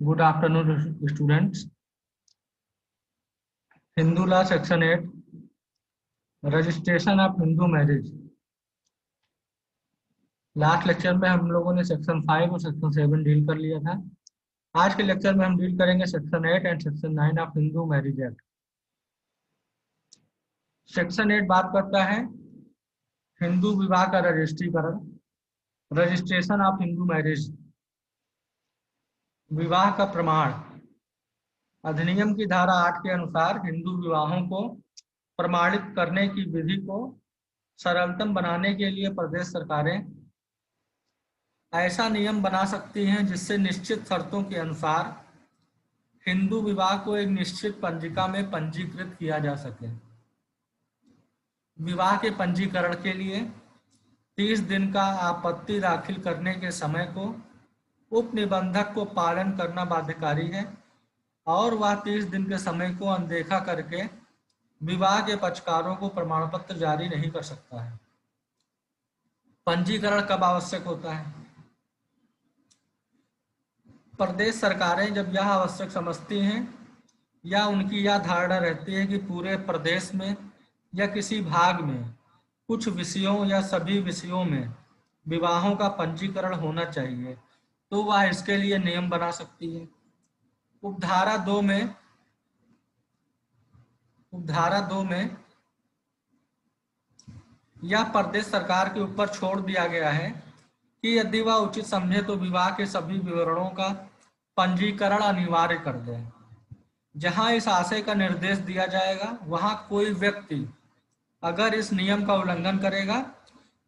Good afternoon, students. Hindu Law Section 8, Registration of Hindu Marriage. Last lecture में हम लोगों ने सेक्शन 5 और सेक्शन 7 डील कर लिया था। आज के लेक्चर में हम डील करेंगे section 8 and section 9 of Hindu marriage act. Section 8 बात करता है हिंदू विवाह का रजिस्ट्रीकरण, रजिस्ट्रेशन ऑफ हिंदू मैरिज। विवाह का प्रमाण। अधिनियम की धारा 8 के अनुसार हिंदू विवाहों को प्रमाणित करने की विधि को सरलतम बनाने के लिए प्रदेश सरकारें ऐसा नियम बना सकती हैं जिससे निश्चित शर्तों के अनुसार हिंदू विवाह को एक निश्चित पंजिका में पंजीकृत किया जा सके। विवाह के पंजीकरण के लिए 30 दिन का आपत्ति दाखिल करने के समय को उप निबंधक को पालन करना बाध्यकारी है और वह 30 दिन के समय को अनदेखा करके विवाह के पक्षकारों को प्रमाण पत्र जारी नहीं कर सकता है। पंजीकरण कब आवश्यक होता है? प्रदेश सरकारें जब यह आवश्यक समझती हैं या उनकी यह धारणा रहती है कि पूरे प्रदेश में या किसी भाग में कुछ विषयों या सभी विषयों में विवाहों का पंजीकरण होना चाहिए, तो वह इसके लिए नियम बना सकती है। उपधारा 2 में यह प्रदेश सरकार के ऊपर छोड़ दिया गया है कि यदि वह उचित समझे तो विवाह के सभी विवरणों का पंजीकरण अनिवार्य कर दे। जहां इस आशय का निर्देश दिया जाएगा वहां कोई व्यक्ति अगर इस नियम का उल्लंघन करेगा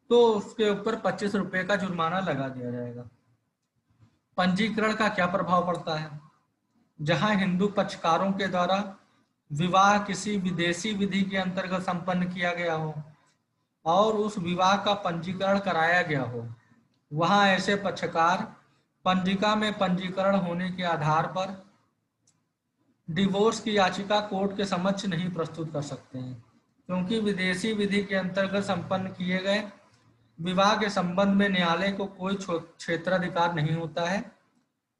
तो उसके ऊपर 25 रुपये का जुर्माना लगा दिया जाएगा। पंजीकरण का क्या प्रभाव पड़ता है? जहां हिंदू पक्षकारों के द्वारा विवाह किसी विदेशी विधि के अंतर्गत संपन्न किया गया हो और उस विवाह का पंजीकरण कराया गया हो, वहां ऐसे पक्षकार पंजिका में पंजीकरण होने के आधार पर डिवोर्स की याचिका कोर्ट के समक्ष नहीं प्रस्तुत कर सकते हैं, क्योंकि विदेशी विधि के अंतर्गत संपन्न किए गए विवाह के संबंध में न्यायालय को कोई क्षेत्राधिकार नहीं होता है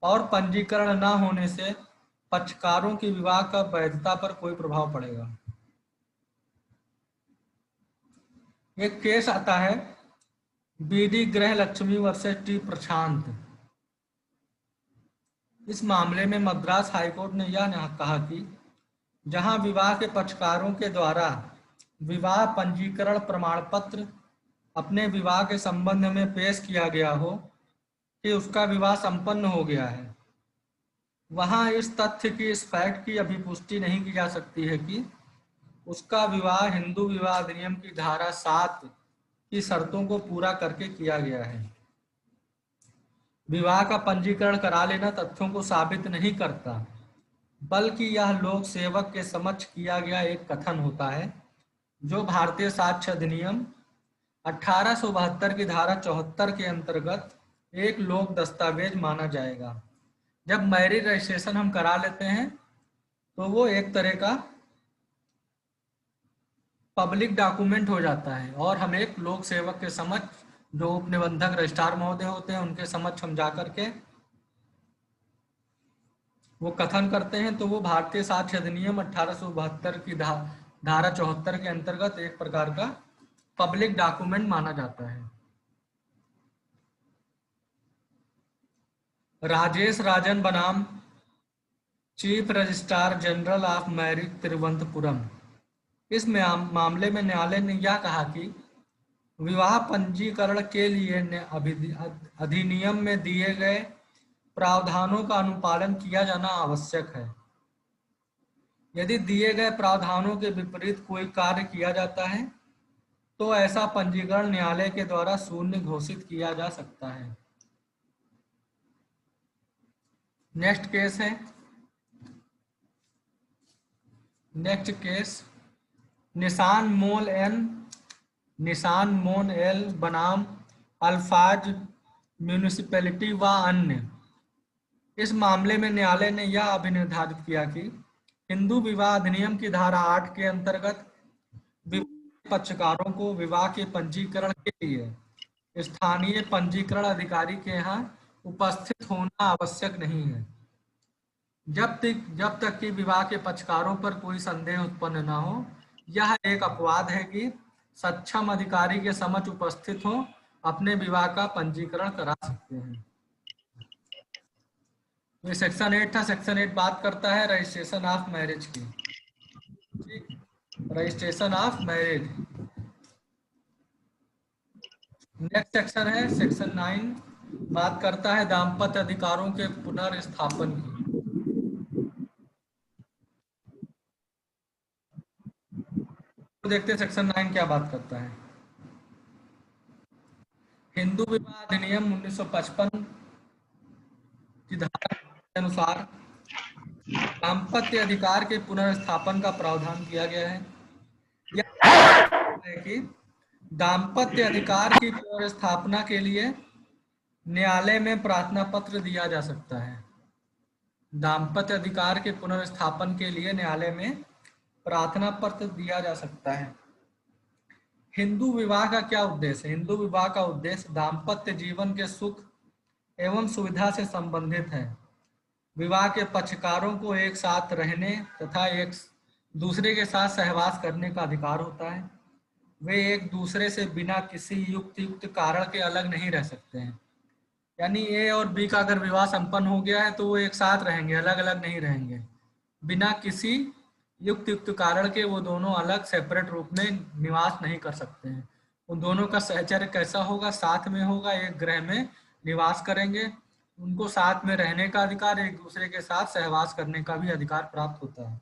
और पंजीकरण न होने से पक्षकारों की विवाह का वैधता पर कोई प्रभाव पड़ेगा। एक केस आता है बीडी ग्रह लक्ष्मी वर्सेस टी प्रशांत। इस मामले में मद्रास हाईकोर्ट ने यह कहा कि जहां विवाह के पक्षकारों के द्वारा विवाह पंजीकरण प्रमाण पत्र अपने विवाह के संबंध में पेश किया गया हो कि उसका विवाह संपन्न हो गया है, वहां इस तथ्य की, इस फैक्ट की अभिपुष्टि नहीं की जा सकती है कि उसका विवाह हिंदू विवाह अधिनियम की धारा 7 की शर्तों को पूरा करके किया गया है। विवाह का पंजीकरण करा लेना तथ्यों को साबित नहीं करता, बल्कि यह लोक सेवक के समक्ष किया गया एक कथन होता है जो भारतीय साक्ष्य अधिनियम 1872 की धारा 74 के अंतर्गत एक लोक दस्तावेज माना जाएगा। जब मैरिज रजिस्ट्रेशन हम करा लेते हैं तो वो एक तरह का पब्लिक डॉक्यूमेंट हो जाता है और हम एक लोक सेवक के समक्ष, जो उप निबंधक रजिस्ट्रार महोदय होते हैं, उनके समक्ष हम जाकर के वो कथन करते हैं, तो वो भारतीय साक्ष्य अधिनियम 1872 की धारा 74 के अंतर्गत एक प्रकार का पब्लिक डॉक्यूमेंट माना जाता है। राजेश राजन बनाम chief registrar general of marriage Thiruvananthapuram. इस मामले में न्यायालय ने यह कहा कि विवाह पंजीकरण के लिए अधिनियम में दिए गए प्रावधानों का अनुपालन किया जाना आवश्यक है। यदि दिए गए प्रावधानों के विपरीत कोई कार्य किया जाता है तो ऐसा पंजीकरण न्यायालय के द्वारा शून्य घोषित किया जा सकता है। नेक्स्ट केस निशान मोन एल बनाम अल्फाज म्यूनिसिपैलिटी व अन्य। इस मामले में न्यायालय ने यह अभिनिर्धारित किया कि हिंदू विवाह अधिनियम की धारा 8 के अंतर्गत पक्षकारों को विवाह के पंजीकरण के लिए स्थानीय पंजीकरण अधिकारी के यहाँ उपस्थित होना आवश्यक नहीं है। जब तक कि विवाह के पक्षकारों पर कोई संदेह उत्पन्न न हो, यह एक अपवाद है कि सक्षम अधिकारी के समक्ष उपस्थित हो अपने विवाह का पंजीकरण करा सकते हैं। ये सेक्शन 8 था। सेक्शन 8 बात करता है रजिस्ट्रेशन ऑफ मैरिज की। ठीक, registration of marriage. Next section है सेक्शन 9, बात करता है दाम्पत्य अधिकारों के पुनर्स्थापन की। तो देखते हैं सेक्शन 9 क्या बात करता है। हिंदू विवाह अधिनियम 1955 की धारा के अनुसार दाम्पत्य अधिकार के पुनर्स्थापन का प्रावधान किया गया है। यह है कि दाम्पत्य अधिकार की पुनर्स्थापना के लिए न्यायालय में प्रार्थना पत्र दिया जा सकता है। दाम्पत्य अधिकार के पुनर्स्थापन के लिए न्यायालय में प्रार्थना पत्र दिया जा सकता है। हिंदू विवाह का क्या उद्देश्य है? हिंदू विवाह का उद्देश्य दाम्पत्य जीवन के सुख एवं सुविधा से संबंधित है। विवाह के पक्षकारों को एक साथ रहने तथा एक दूसरे के साथ सहवास करने का अधिकार होता है। वे एक दूसरे से बिना किसी युक्त कारण के अलग नहीं रह सकते हैं। यानी ए और बी का अगर विवाह संपन्न हो गया है तो वो एक साथ रहेंगे, अलग अलग नहीं रहेंगे। बिना किसी युक्त कारण के वो दोनों अलग सेपरेट रूप में निवास नहीं कर सकते हैं। उन दोनों का सहचर्य कैसा होगा? साथ में होगा, एक गृह में निवास करेंगे। उनको साथ में रहने का अधिकार, एक दूसरे के साथ सहवास करने का भी अधिकार प्राप्त होता है।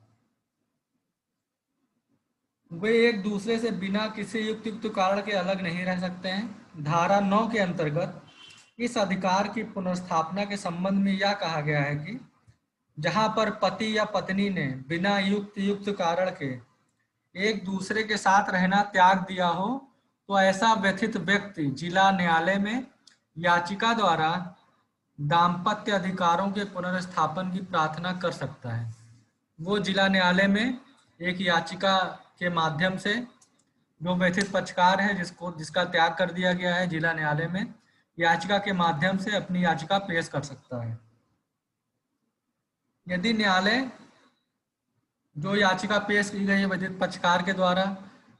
वे एक दूसरे से बिना किसी युक्त कारण के अलग नहीं रह सकते हैं। धारा 9 के अंतर्गत इस अधिकार की पुनर्स्थापना के संबंध में यह कहा गया है कि जहां पर पति या पत्नी ने बिना युक्त कारण के एक दूसरे के साथ रहना त्याग दिया हो, तो ऐसा व्यथित व्यक्ति जिला न्यायालय में याचिका द्वारा दाम्पत्य अधिकारों के पुनर्स्थापन की प्रार्थना कर सकता है। वो जिला न्यायालय में एक याचिका के माध्यम से, जो व्यथित पक्षकार है जिसका त्याग कर दिया गया है, जिला न्यायालय में याचिका के माध्यम से अपनी याचिका पेश कर सकता है। यदि न्यायालय, जो याचिका पेश की गई है व्यथित पक्षकार के द्वारा,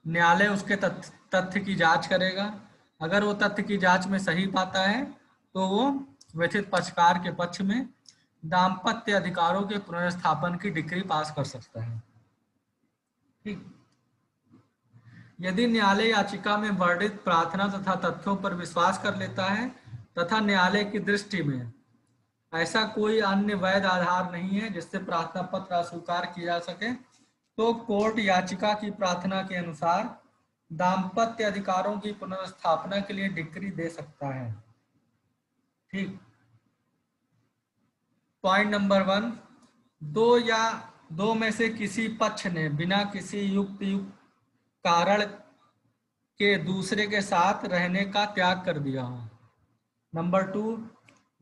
न्यायालय उसके तथ्य की जांच करेगा। अगर वो तथ्य की जांच में सही पाता है तो वो व्यथित पक्षकार के पक्ष में दाम्पत्य अधिकारों के पुनर्स्थापन की डिक्री पास कर सकता है। ठीक, यदि न्यायालय याचिका में वर्णित प्रार्थना तथा तथ्यों पर विश्वास कर लेता है तथा न्यायालय की दृष्टि में ऐसा कोई अन्य वैध आधार नहीं है जिससे प्रार्थना पत्र अस्वीकार किया जा सके, तो कोर्ट याचिका की प्रार्थना के अनुसार दाम्पत्य अधिकारों की पुनर्स्थापना के लिए डिक्री दे सकता है। ठीक, पॉइंट नंबर 1, दो में से किसी पक्ष ने बिना किसी युक्त कारण के दूसरे के साथ रहने का त्याग कर दिया हो। नंबर 2,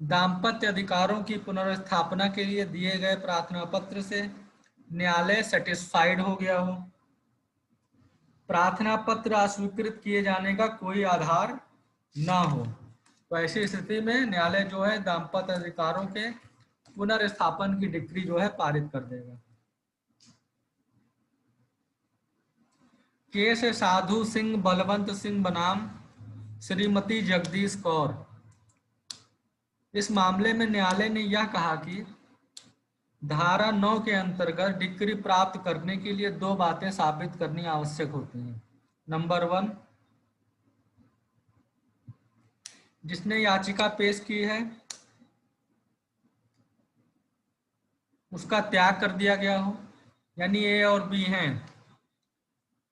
दाम्पत्य अधिकारों की पुनर्स्थापना के लिए दिए गए प्रार्थना पत्र से न्यायालय सेटिस्फाइड हो गया हो। प्रार्थना पत्र अस्वीकृत किए जाने का कोई आधार ना हो, तो ऐसी स्थिति में न्यायालय जो है दाम्पत्य अधिकारों के पुनर्स्थापन की डिक्री जो है पारित कर देगा। केस साधु सिंह बलवंत सिंह बनाम श्रीमती जगदीश कौर। इस मामले में न्यायालय ने यह कहा कि धारा 9 के अंतर्गत डिक्री प्राप्त करने के लिए 2 बातें साबित करनी आवश्यक होती हैं। नंबर 1, जिसने याचिका पेश की है उसका त्याग कर दिया गया हो, यानी ए और बी हैं।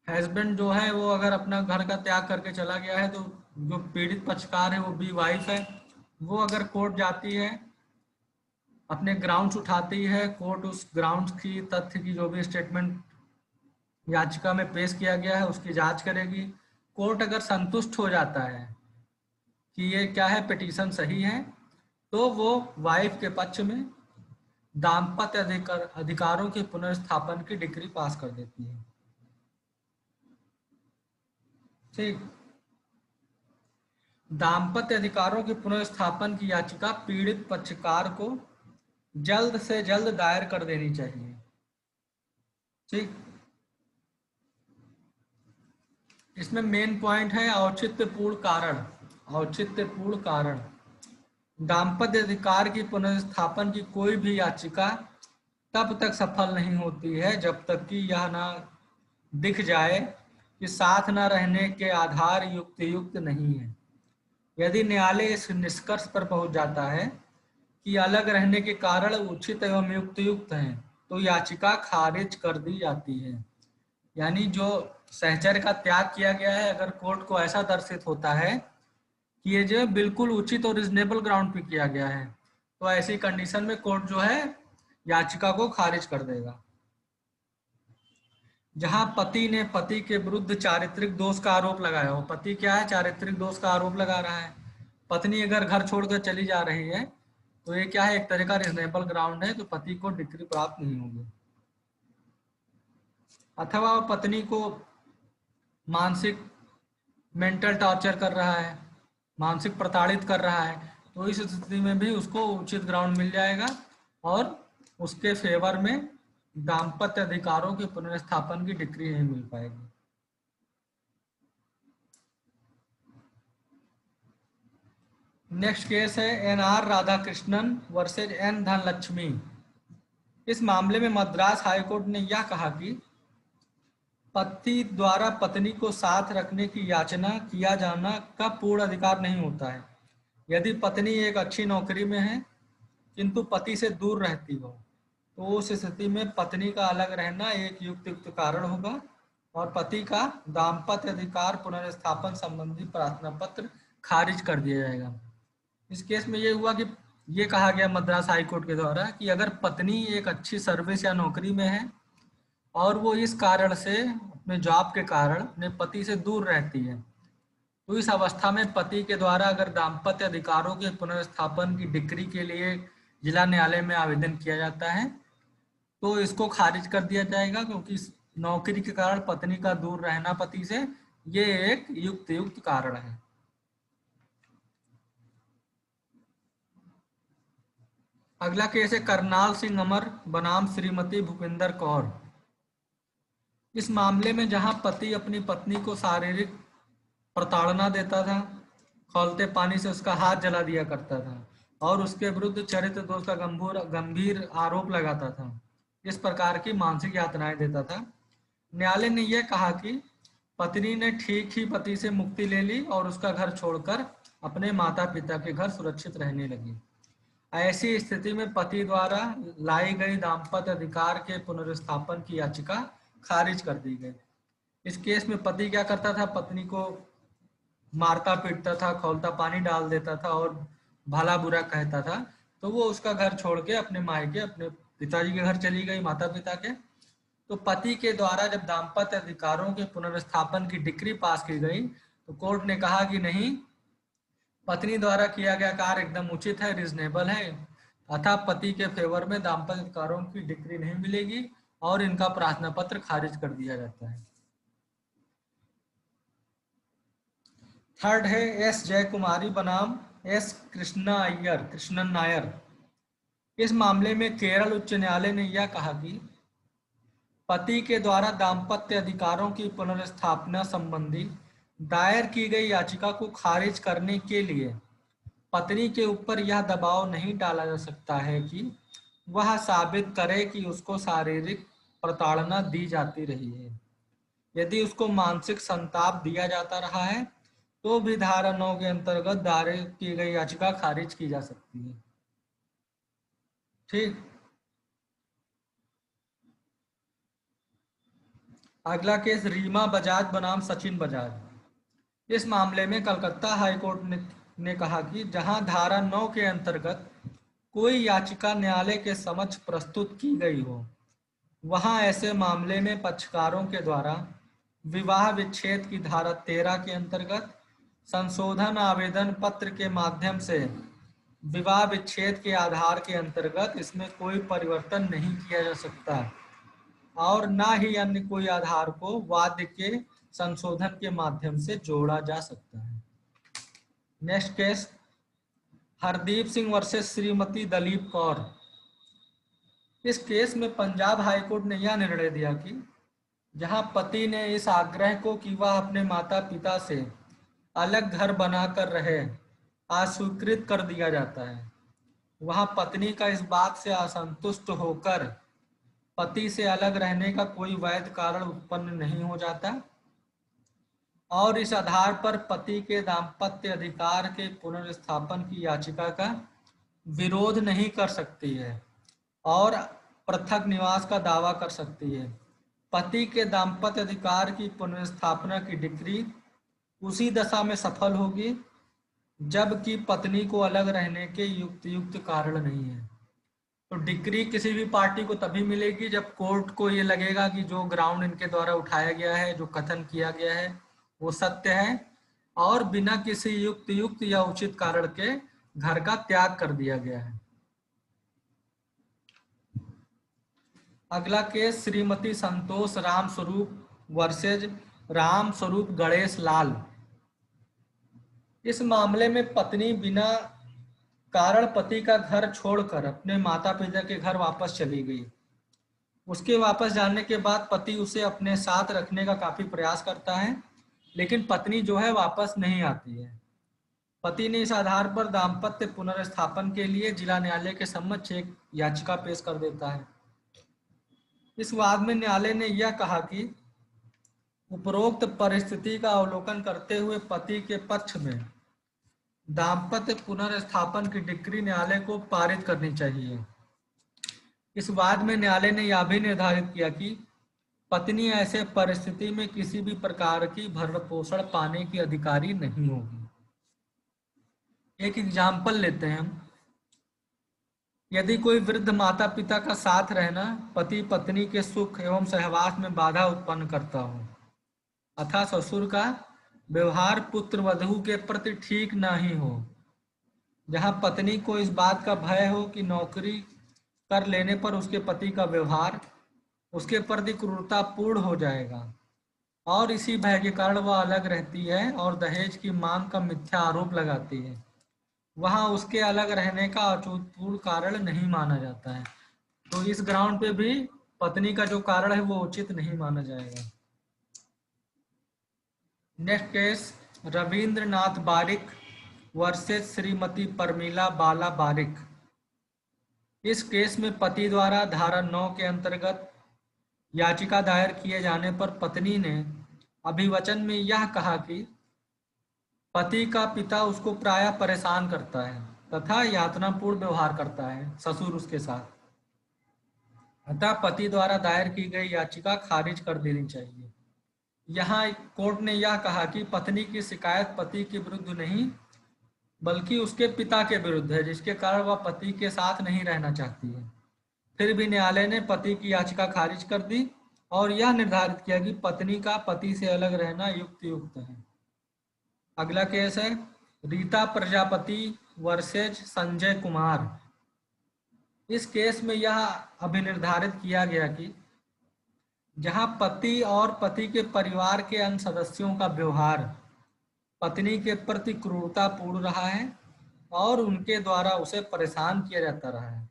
हस्बैंड जो है वो अगर अपना घर का त्याग करके चला गया है तो जो पीड़ित पक्षकार है वो बी वाइफ है, वो अगर कोर्ट जाती है, अपने ग्राउंड्स उठाती है, कोर्ट उस ग्राउंड्स की तथ्य की जो भी स्टेटमेंट याचिका में पेश किया गया है उसकी जांच करेगी। कोर्ट अगर संतुष्ट हो जाता है कि ये क्या है, पिटीशन सही है, तो वो वाइफ के पक्ष में दाम्पत्य अधिकारों के पुनर्स्थापन की डिक्री पास कर देती है। ठीक, दाम्पत्य अधिकारों के पुनर्स्थापन की याचिका पीड़ित पक्षकार को जल्द से जल्द दायर कर देनी चाहिए। ठीक, इसमें मेन पॉइंट है औचित्यपूर्ण कारण। औचित्यपूर्ण कारण, दाम्पत्य अधिकार की पुनर्स्थापन की कोई भी याचिका तब तक सफल नहीं होती है जब तक कि यह ना दिख जाए कि साथ न रहने के आधार युक्त नहीं है। यदि न्यायालय इस निष्कर्ष पर पहुंच जाता है कि अलग रहने के कारण उचित एवं युक्त हैं, तो याचिका खारिज कर दी जाती है। यानी जो सहचर्य का त्याग किया गया है, अगर कोर्ट को ऐसा दर्शित होता है कि ये जो बिल्कुल उचित और रिजनेबल ग्राउंड पे किया गया है, तो ऐसी कंडीशन में कोर्ट जो है याचिका को खारिज कर देगा। जहां पति ने पति के विरुद्ध चारित्रिक दोष का आरोप लगाया हो, पति क्या है, चारित्रिक दोष का आरोप लगा रहा है, पत्नी अगर घर छोड़कर चली जा रही है, तो ये क्या है, एक तरह का रिजनेबल ग्राउंड है, तो पति को डिक्री प्राप्त नहीं होगी। अथवा वो पत्नी को मानसिक मेंटल टॉर्चर कर रहा है, मानसिक प्रताड़ित कर रहा है, तो इस स्थिति में भी उसको उचित ग्राउंड मिल जाएगा और उसके फेवर में दाम्पत्य अधिकारों के पुनर्स्थापन की डिक्री नहीं मिल पाएगी। नेक्स्ट केस है N R. Radhakrishnan versus N. Dhanalakshmi. इस मामले में मद्रास हाईकोर्ट ने यह कहा कि पति द्वारा पत्नी को साथ रखने की याचना किया जाना का पूर्ण अधिकार नहीं होता है। यदि पत्नी एक अच्छी नौकरी में है किंतु पति से दूर रहती हो, तो उस स्थिति में पत्नी का अलग रहना एक युक्त कारण होगा और पति का दाम्पत्य अधिकार पुनर्स्थापन संबंधी प्रार्थना पत्र खारिज कर दिया जाएगा। इस केस में ये हुआ कि ये कहा गया मद्रास हाईकोर्ट के द्वारा कि अगर पत्नी एक अच्छी सर्विस या नौकरी में है और वो इस कारण से अपने जॉब के कारण अपने पति से दूर रहती है, तो इस अवस्था में पति के द्वारा अगर दाम्पत्य अधिकारों के पुनर्स्थापन की डिक्री के लिए जिला न्यायालय में आवेदन किया जाता है, तो इसको खारिज कर दिया जाएगा, क्योंकि नौकरी के कारण पत्नी का दूर रहना पति से ये एक युक्त कारण है। अगला केस है करनाल सिंह अमर बनाम श्रीमती भूपिंदर कौर। इस मामले में जहां पति अपनी पत्नी को शारीरिक प्रताड़ना देता था, खौलते पानी से उसका हाथ जला दिया करता था और उसके विरुद्ध चरित्र दोष का गंभीर आरोप लगाता था, इस प्रकार की मानसिक यातनाएं देता था, न्यायालय ने यह कहा कि पत्नी ने ठीक ही पति से मुक्ति ले ली और उसका घर छोड़कर अपने माता पिता के घर सुरक्षित रहने लगी। ऐसी स्थिति में पति द्वारा लाई गई दाम्पत्य अधिकार के पुनर्स्थापन की याचिका खारिज कर दी गई। इस केस में पति क्या करता था, पत्नी को मारता पीटता था, खौलता पानी डाल देता था और भला बुरा कहता था, तो वो उसका घर छोड़ के अपने मायके अपने पिताजी के घर चली गई, माता पिता के। तो पति के द्वारा जब दाम्पत्य अधिकारों के पुनर्स्थापन की डिक्री पास की गई, तो कोर्ट ने कहा कि नहीं, पत्नी द्वारा किया गया कार्य एकदम उचित है, रिजनेबल है, अतः पति के फेवर में दाम्पत्य अधिकारों की डिक्री नहीं मिलेगी और इनका प्रार्थना पत्र खारिज कर दिया जाता है। थर्ड है एस जयकुमारी बनाम एस कृष्णन नायर। इस मामले में केरल उच्च न्यायालय ने यह कहा कि पति के द्वारा दाम्पत्य अधिकारों की पुनर्स्थापना संबंधी दायर की गई याचिका को खारिज करने के लिए पत्नी के ऊपर यह दबाव नहीं डाला जा सकता है कि वह साबित करे कि उसको शारीरिक प्रताड़ना दी जाती रही है। यदि उसको मानसिक संताप दिया जाता रहा है तो भी धारा 9 के अंतर्गत दायर की गई याचिका खारिज की जा सकती है। ठीक, अगला केस रीमा बजाज बनाम सचिन बजाज। इस मामले में कलकत्ता हाईकोर्ट ने कहा कि जहां धारा 9 के अंतर्गत कोई याचिका न्यायालय के समक्ष प्रस्तुत की गई हो, वहां ऐसे मामले में पक्षकारों के द्वारा विवाह विच्छेद की धारा 13 के अंतर्गत संशोधन आवेदन पत्र के माध्यम से विवाह विच्छेद के आधार के अंतर्गत इसमें कोई परिवर्तन नहीं किया जा सकता और न ही अन्य कोई आधार को वाद्य के संशोधन के माध्यम से जोड़ा जा सकता है। Next case Hardeep Singh versus Shrimati Dalip Kaur. इस केस में पंजाब हाईकोर्ट ने यह निर्णय दिया कि जहां पति ने इस आग्रह को कि वह अपने माता पिता से अलग घर बनाकर रहे अस्वीकृत कर दिया जाता है, वहां पत्नी का इस बात से असंतुष्ट होकर पति से अलग रहने का कोई वैध कारण उत्पन्न नहीं हो जाता और इस आधार पर पति के दाम्पत्य अधिकार के पुनर्स्थापन की याचिका का विरोध नहीं कर सकती है और पृथक निवास का दावा कर सकती है। पति के दाम्पत्य अधिकार की पुनर्स्थापना की डिक्री उसी दशा में सफल होगी जबकि पत्नी को अलग रहने के युक्त कारण नहीं है। तो डिक्री किसी भी पार्टी को तभी मिलेगी जब कोर्ट को ये लगेगा कि जो ग्राउंड इनके द्वारा उठाया गया है, जो कथन किया गया है, वो सत्य है और बिना किसी युक्त या उचित कारण के घर का त्याग कर दिया गया है। अगला केस श्रीमती संतोष राम स्वरूप वर्सेज राम स्वरूप गणेश लाल। इस मामले में पत्नी बिना कारण पति का घर छोड़कर अपने माता पिता के घर वापस चली गई। उसके वापस जाने के बाद पति उसे अपने साथ रखने का काफी प्रयास करता है, लेकिन पत्नी जो है वापस नहीं आती है। पति ने इस आधार पर दाम्पत्य पुनर्स्थापन के लिए जिला न्यायालय के समक्ष एक याचिका पेश कर देता है। इस वाद में न्यायालय ने यह कहा कि उपरोक्त परिस्थिति का अवलोकन करते हुए पति के पक्ष में दाम्पत्य पुनर्स्थापन की डिक्री न्यायालय को पारित करनी चाहिए। इस वाद में न्यायालय ने यह भी निर्धारित किया कि पत्नी ऐसे परिस्थिति में किसी भी प्रकार की भरण पोषण पाने की अधिकारी नहीं होगी। एक एग्जाम्पल लेते हैं हम। यदि कोई वृद्ध माता पिता का साथ रहना पति पत्नी के सुख एवं सहवास में बाधा उत्पन्न करता हो अथा ससुर का व्यवहार पुत्र वधू के प्रति ठीक नहीं हो, जहां पत्नी को इस बात का भय हो कि नौकरी कर लेने पर उसके पति का व्यवहार उसके प्रति क्रूरतापूर्ण हो जाएगा और इसी भय के कारण वह अलग रहती है और दहेज की मांग का मिथ्या आरोप लगाती है, वहां उसके अलग रहने का औचित्यपूर्ण कारण नहीं माना जाता है। तो इस ग्राउंड पे भी पत्नी का जो कारण है वो उचित नहीं माना जाएगा। नेक्स्ट केस रविंद्रनाथ बारिक वर्सेस श्रीमती परमिला बाला बारिक। इस केस में पति द्वारा धारा 9 के अंतर्गत याचिका दायर किए जाने पर पत्नी ने अभिवचन में यह कहा कि पति का पिता उसको प्रायः परेशान करता है तथा यातनापूर्ण व्यवहार करता है ससुर उसके साथ, अतः पति द्वारा दायर की गई याचिका खारिज कर देनी चाहिए। यहाँ कोर्ट ने यह कहा कि पत्नी की शिकायत पति के विरुद्ध नहीं बल्कि उसके पिता के विरुद्ध है, जिसके कारण वह पति के साथ नहीं रहना चाहती है। फिर भी न्यायालय ने पति की याचिका खारिज कर दी और यह निर्धारित किया कि पत्नी का पति से अलग रहना युक्त है। अगला केस है रीता प्रजापति वर्सेज संजय कुमार। इस केस में यह अभिनिर्धारित किया गया कि जहां पति और पति के परिवार के अन्य सदस्यों का व्यवहार पत्नी के प्रति क्रूरतापूर्ण रहा है और उनके द्वारा उसे परेशान किया जाता रहा है,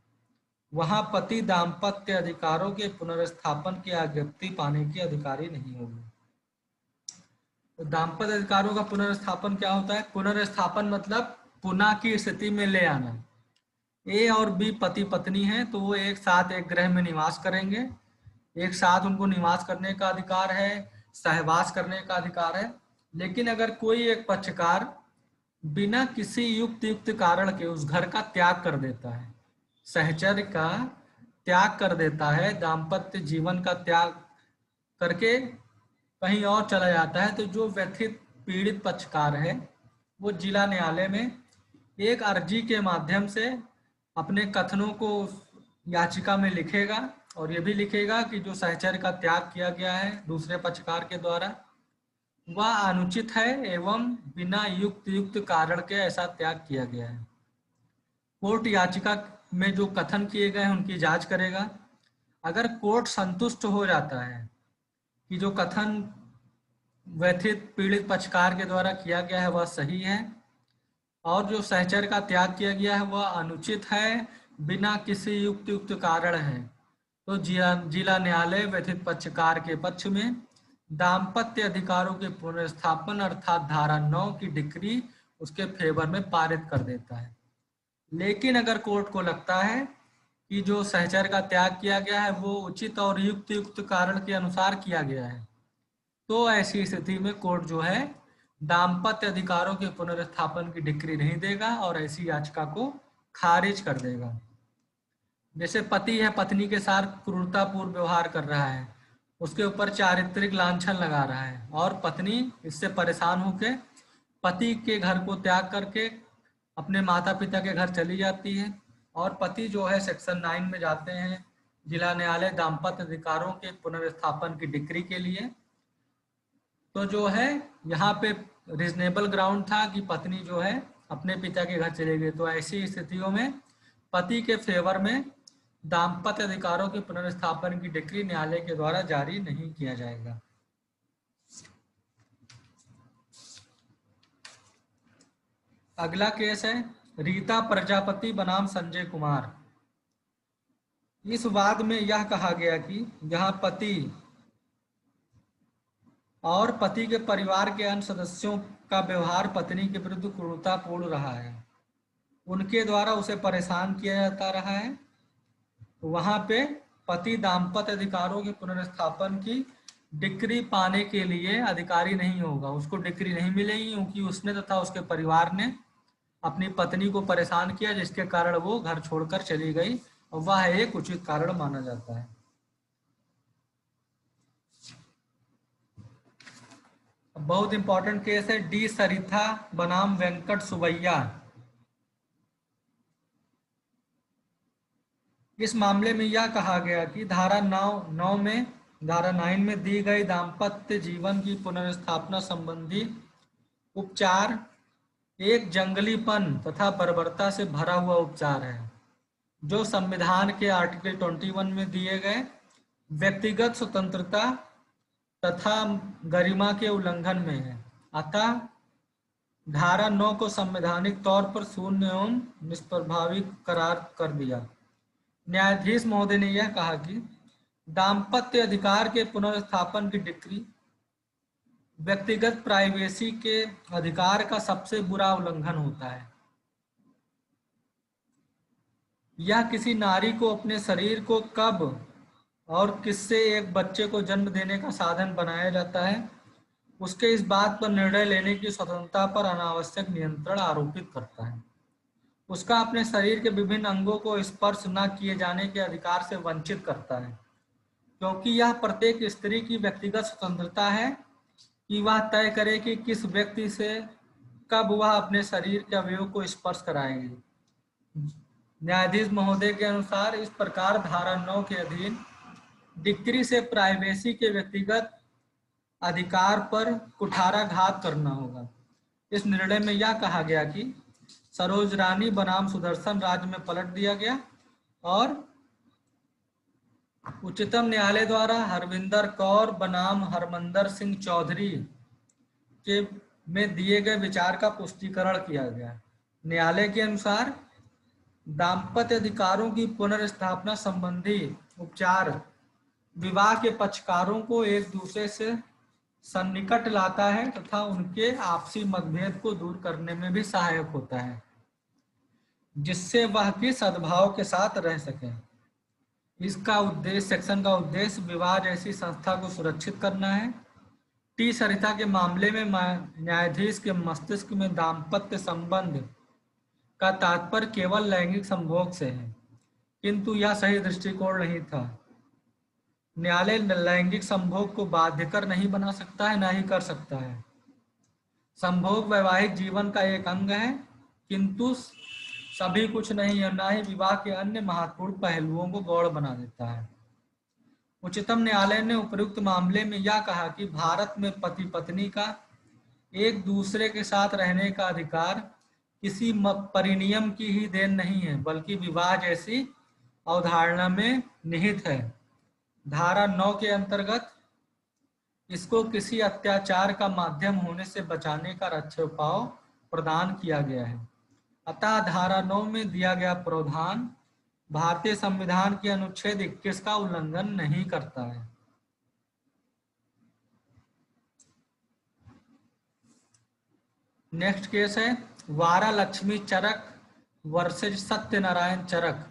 वहां पति दाम्पत्य अधिकारों के पुनर्स्थापन की अज्ञप्ति पाने की अधिकारी नहीं होगी। तो दाम्पत्य अधिकारों का पुनर्स्थापन क्या होता है? पुनर्स्थापन मतलब पुनः की स्थिति में ले आना। ए और बी पति पत्नी हैं तो वो एक साथ एक गृह में निवास करेंगे, एक साथ उनको निवास करने का अधिकार है, सहवास करने का अधिकार है। लेकिन अगर कोई एक पक्षकार बिना किसी युक्त कारण के उस घर का त्याग कर देता है, सहचर्य का त्याग कर देता है, दाम्पत्य जीवन का त्याग करके कहीं और चला जाता है, तो जो व्यथित पीड़ित पक्षकार है वो जिला न्यायालय में एक अर्जी के माध्यम से अपने कथनों को याचिका में लिखेगा और ये भी लिखेगा कि जो सहचर्य का त्याग किया गया है दूसरे पक्षकार के द्वारा वह अनुचित है एवं बिना युक्त कारण के ऐसा त्याग किया गया है। कोर्ट याचिका में जो कथन किए गए हैं उनकी जांच करेगा। अगर कोर्ट संतुष्ट हो जाता है कि जो कथन व्यथित पीड़ित पक्षकार के द्वारा किया गया है वह सही है और जो सहचर्य का त्याग किया गया है वह अनुचित है, बिना किसी युक्त कारण है, तो जिला न्यायालय व्यथित पक्षकार के पक्ष में दाम्पत्य अधिकारों के पुनर्स्थापन अर्थात धारा 9 की डिक्री उसके फेवर में पारित कर देता है। लेकिन अगर कोर्ट को लगता है कि जो सहचर्य का त्याग किया गया है वो उचित और युक्त कारण के अनुसार किया गया है, तो ऐसी स्थिति में कोर्ट जो है दाम्पत्य अधिकारों के पुनर्स्थापन की डिक्री नहीं देगा और ऐसी याचिका को खारिज कर देगा। जैसे पति है पत्नी के साथ क्रूरतापूर्ण व्यवहार कर रहा है, उसके ऊपर चारित्रिक लांछन लगा रहा है और पत्नी इससे परेशान होकर पति के घर को त्याग करके अपने माता पिता के घर चली जाती है और पति जो है सेक्शन 9 में जाते हैं जिला न्यायालय दाम्पत्य अधिकारों के पुनर्स्थापन की डिक्री के लिए। तो जो है यहाँ पे रीजनेबल ग्राउंड था कि पत्नी जो है अपने पिता के घर चले गई, तो ऐसी स्थितियों में पति के फेवर में दाम्पत्य अधिकारों के पुनर्स्थापन की डिक्री न्यायालय के द्वारा जारी नहीं किया जाएगा। अगला केस है रीता प्रजापति बनाम संजय कुमार। इस वाद में यह कहा गया कि यहाँ पति और पति के परिवार के अन्य सदस्यों का व्यवहार पत्नी के विरुद्ध क्रूरतापूर्ण रहा है, उनके द्वारा उसे परेशान किया जाता रहा है। वहां पे पति दाम्पत्य अधिकारों के पुनर्स्थापन की डिक्री पाने के लिए अधिकारी नहीं होगा, उसको डिक्री नहीं मिलेगी क्योंकि उसने तथा उसके परिवार ने अपनी पत्नी को परेशान किया जिसके कारण वो घर छोड़कर चली गई और वह एक उचित कारण माना जाता है। बहुत इंपॉर्टेंट केस है डी सरिता बनाम वेंकट सुवैया। इस मामले में यह कहा गया कि धारा 9 में दी गई दाम्पत्य जीवन की पुनर्स्थापना संबंधी उपचार एक जंगलीपन तथा बर्बरता से भरा हुआ उपचार है जो संविधान के आर्टिकल 21 में दिए गए व्यक्तिगत स्वतंत्रता तथा गरिमा के उल्लंघन में है। अतः धारा 9 को संवैधानिक तौर पर शून्य एवं निष्प्रभावी करार कर दिया। न्यायाधीश महोदय ने यह कहा कि दाम्पत्य अधिकार के पुनर्स्थापन की डिक्री व्यक्तिगत प्राइवेसी के अधिकार का सबसे बुरा उल्लंघन होता है। यह किसी नारी को अपने शरीर को कब और किससे एक बच्चे को जन्म देने का साधन बनाया जाता है उसके इस बात पर निर्णय लेने की स्वतंत्रता पर अनावश्यक नियंत्रण आरोपित करता है। उसका अपने शरीर के विभिन्न अंगों को स्पर्श न किए जाने के अधिकार से वंचित करता है, क्योंकि यह प्रत्येक स्त्री की व्यक्तिगत स्वतंत्रता है कि वह तय करे कि किस व्यक्ति से कब वह अपने शरीर के अवयव को स्पर्श कराएगी। न्यायाधीश महोदय के अनुसार इस प्रकार धारा 9 के अधीन डिक्री से प्राइवेसी के व्यक्तिगत अधिकार पर कुठाराघात करना होगा। इस निर्णय में यह कहा गया कि सरोज रानी बनाम सुदर्शन राज्य में पलट दिया गया और उच्चतम न्यायालय द्वारा हरविंदर कौर बनाम हरमंदर सिंह चौधरी के में दिए गए विचार का पुष्टिकरण किया गया। न्यायालय के अनुसार दाम्पत्य अधिकारों की पुनर्स्थापना संबंधी उपचार विवाह के पक्षकारों को एक दूसरे से सन्निकट लाता है तथा उनके आपसी मतभेद को दूर करने में भी सहायक होता है, जिससे वह भी सद्भाव के साथ रह सकें। इसका उद्देश्य सेक्शन का उद्देश्य विवाह जैसी संस्था को सुरक्षित करना है। टी सरिता के मामले में न्यायाधीश के मस्तिष्क में दाम्पत्य संबंध का तात्पर्य केवल लैंगिक संभोग से है, किंतु यह सही दृष्टिकोण नहीं था। न्यायालय लैंगिक संभोग को बाध्यकर नहीं बना सकता है, ना ही कर सकता है। संभोग वैवाहिक जीवन का एक अंग है, किंतु सभी कुछ नहीं है, ना ही विवाह के अन्य महत्वपूर्ण पहलुओं को गौण बना देता है। उच्चतम न्यायालय ने उपयुक्त मामले में यह कहा कि भारत में पति पत्नी का एक दूसरे के साथ रहने का अधिकार किसी परिनियम की ही देन नहीं है, बल्कि विवाह जैसी अवधारणा में निहित है। धारा 9 के अंतर्गत इसको किसी अत्याचार का माध्यम होने से बचाने का रक्षोपाव प्रदान किया गया है। अतः धारा 9 में दिया गया प्रावधान भारतीय संविधान के अनुच्छेद 21 का उल्लंघन नहीं करता है। नेक्स्ट केस है वारा लक्ष्मी चरक वर्सेज सत्यनारायण चरक।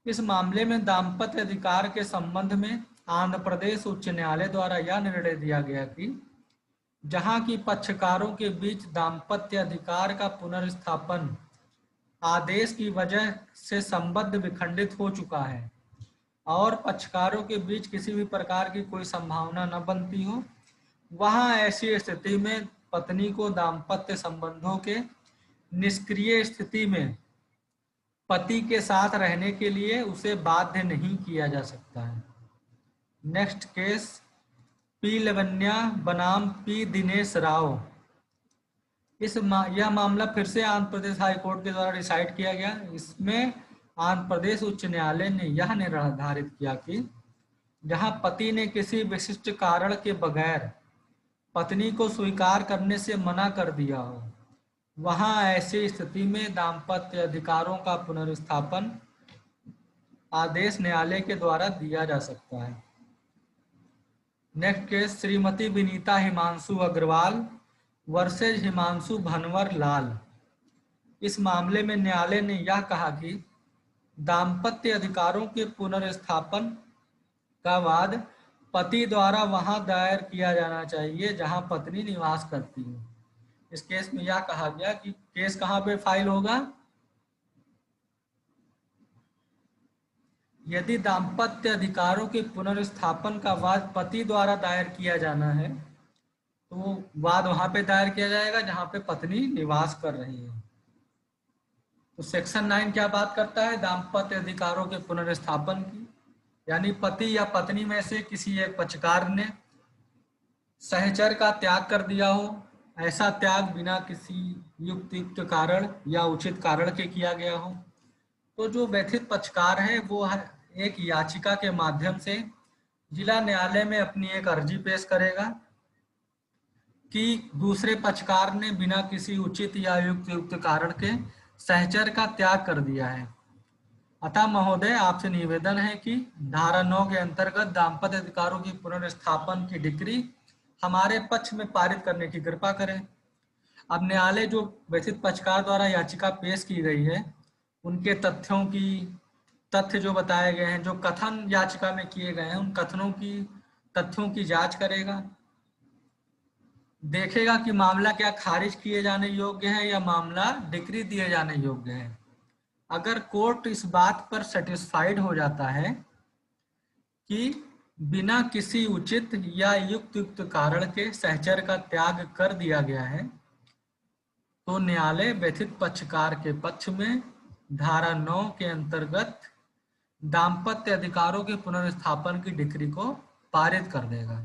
इस मामले में दाम्पत्य अधिकार के संबंध में आंध्र प्रदेश उच्च न्यायालय द्वारा यह निर्णय दिया गया कि जहां की पक्षकारों के बीच दाम्पत्य अधिकार का पुनर्स्थापन आदेश की वजह से संबंध विखंडित हो चुका है और पक्षकारों के बीच किसी भी प्रकार की कोई संभावना न बनती हो, वहां ऐसी स्थिति में पत्नी को दाम्पत्य संबंधों के निष्क्रिय स्थिति में पति के साथ रहने के लिए उसे बाध्य नहीं किया जा सकता है। नेक्स्ट केस पी लवन्या बनाम पी दिनेश राव। यह मामला फिर से आंध्र प्रदेश हाई कोर्ट के द्वारा डिसाइड किया गया। इसमें आंध्र प्रदेश उच्च न्यायालय ने यह निर्धारित किया कि जहां पति ने किसी विशिष्ट कारण के बगैर पत्नी को स्वीकार करने से मना कर दिया हो, वहां ऐसी स्थिति में दाम्पत्य अधिकारों का पुनर्स्थापन आदेश न्यायालय के द्वारा दिया जा सकता है। Next case Shrimati Vinita Himanshu Agarwal versus Himanshu Bhanwar Lal. इस मामले में न्यायालय ने यह कहा कि दाम्पत्य अधिकारों के पुनर्स्थापन का वाद पति द्वारा वहां दायर किया जाना चाहिए जहां पत्नी निवास करती है। इस केस में यह कहा गया कि केस कहां पे फाइल होगा, यदि दाम्पत्य अधिकारों के पुनर्स्थापन का वाद पति द्वारा दायर किया जाना है तो वाद वहां पे दायर किया जाएगा जहां पे पत्नी निवास कर रही है। तो सेक्शन 9 क्या बात करता है, दाम्पत्य अधिकारों के पुनर्स्थापन की, यानी पति या पत्नी में से किसी एक पक्षकार ने सहचर का त्याग कर दिया हो, ऐसा त्याग बिना किसी युक्त कारण या उचित कारण के किया गया हो, तो जो व्यथित पक्षकार है वो एक याचिका के माध्यम से जिला न्यायालय में अपनी एक अर्जी पेश करेगा कि दूसरे पक्षकार ने बिना किसी उचित या युक्त कारण के सहचर का त्याग कर दिया है। अतः महोदय आपसे निवेदन है कि धारा 9 के अंतर्गत दाम्पत्य अधिकारों की पुनर्स्थापन की डिक्री हमारे पक्ष में पारित करने की कृपा करें। अब न्यायालय जो व्यथित पक्षकार द्वारा याचिका पेश की गई है उनके तथ्य जो बताए गए हैं, जो कथन याचिका में किए गए हैं, उन तथ्यों की जांच करेगा, देखेगा कि मामला क्या खारिज किए जाने योग्य है या मामला डिक्री दिए जाने योग्य है। अगर कोर्ट इस बात पर सेटिस्फाइड हो जाता है कि बिना किसी उचित या युक्त कारण के सहचर का त्याग कर दिया गया है तो न्यायालय व्यथित पक्षकार के पक्ष में धारा 9 के अंतर्गत दाम्पत्य अधिकारों के पुनर्स्थापन की डिक्री को पारित कर देगा।